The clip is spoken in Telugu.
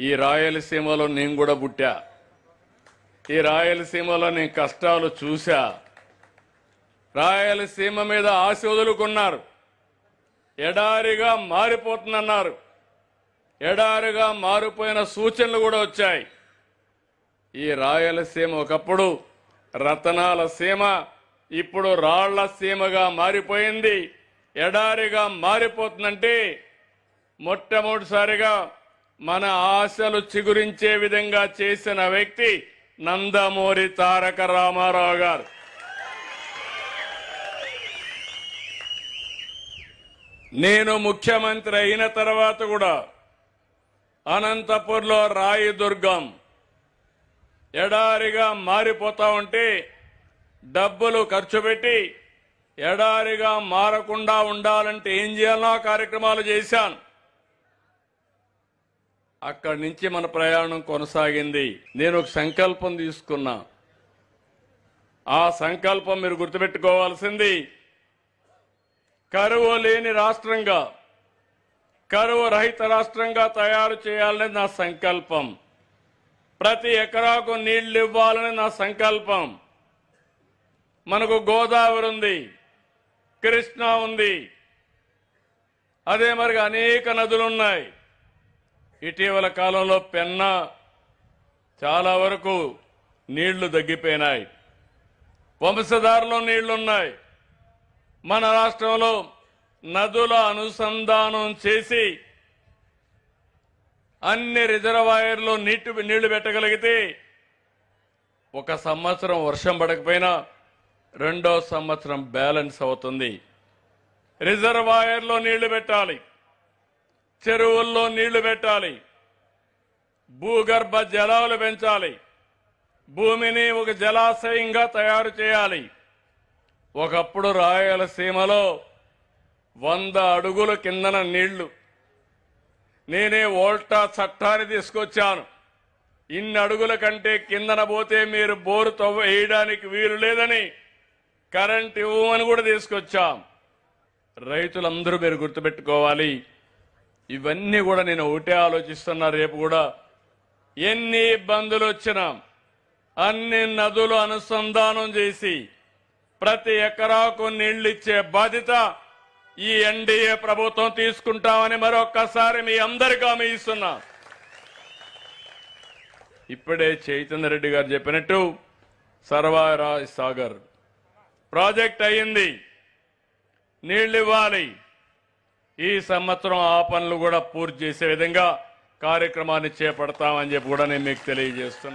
ఈ రాయలసీమలో నేను కూడా పుట్టా. ఈ రాయలసీమలో నేను కష్టాలు చూశా. రాయలసీమ మీద ఆశ వదులుకున్నారు. ఎడారిగా మారిపోతుందన్నారు. ఎడారిగా మారిపోయిన సూచనలు కూడా వచ్చాయి. ఈ రాయలసీమ ఒకప్పుడు రతనాల సీమ, ఇప్పుడు రాళ్ల సీమగా మారిపోయింది. ఎడారిగా మారిపోతుందంటే మొట్టమొదటిసారిగా మన ఆశలు చిగురించే విధంగా చేసిన వ్యక్తి నందమూరి తారక రామారావు గారు. నేను ముఖ్యమంత్రి అయిన తర్వాత కూడా అనంతపూర్లో రాయదుర్గం ఎడారిగా మారిపోతా ఉంటే డబ్బులు ఖర్చు పెట్టి ఎడారిగా మారకుండా ఉండాలంటే ఏం చేయాలో కార్యక్రమాలు చేశాను. అక్కడి నుంచి మన ప్రయాణం కొనసాగింది. నేను ఒక సంకల్పం తీసుకున్నా. ఆ సంకల్పం మీరు గుర్తుపెట్టుకోవాల్సింది, కరువు లేని రాష్ట్రంగా, కరువు రహిత రాష్ట్రంగా తయారు చేయాలని నా సంకల్పం. ప్రతి ఎకరాకు నీళ్లు ఇవ్వాలని నా సంకల్పం. మనకు గోదావరి ఉంది, కృష్ణా ఉంది, అదే మరి అనేక నదులు ఉన్నాయి. ఇటీవల కాలంలో పెన్నా చాలా వరకు నీళ్లు తగ్గిపోయినాయి. వంశధారలో నీళ్లున్నాయి. మన రాష్ట్రంలో నదుల అనుసంధానం చేసి అన్ని రిజర్వాయర్లో నీళ్లు పెట్టగలిగితే ఒక సంవత్సరం వర్షం పడకపోయినా రెండో సంవత్సరం బ్యాలెన్స్ అవుతుంది. రిజర్వాయర్లో నీళ్లు పెట్టాలి, చెరువుల్లో నీళ్లు పెట్టాలి, భూగర్భ జలాలు పెంచాలి, భూమిని ఒక జలాశయంగా తయారు చేయాలి. ఒకప్పుడు రాయలసీమలో 100 అడుగుల కిందన నీళ్లు. నేనే వోల్టా చట్టాన్ని తీసుకొచ్చాను. ఇన్ని అడుగుల కంటే కిందన పోతే మీరు బోరు వేయడానికి వీలు లేదని, కరెంట్ ఇవ్వమని కూడా తీసుకొచ్చాం. రైతులందరూ మీరు గుర్తుపెట్టుకోవాలి. ఇవన్నీ కూడా నేను ఒకటే ఆలోచిస్తున్నా. రేపు కూడా ఎన్ని ఇబ్బందులు వచ్చినా అన్ని నదులు అనుసంధానం చేసి ప్రతి ఎకరాకు నీళ్లిచ్చే బాధ్యత ఈ ఎన్డీఏ ప్రభుత్వం తీసుకుంటామని మరొక్కసారి మీ అందరికీ హామీ ఇస్తున్నా. ఇప్పుడే చైతన్య రెడ్డి గారు చెప్పినట్టు సర్వారాయ్ సాగర్ ప్రాజెక్ట్ అయింది, నీళ్లు ఇవ్వాలి. ఈ సంవత్సరం ఆ పనులు కూడా పూర్తి చేసే విధంగా కార్యక్రమాన్ని చేపడతామని చెప్పి కూడా నేను మీకు తెలియజేస్తున్నా.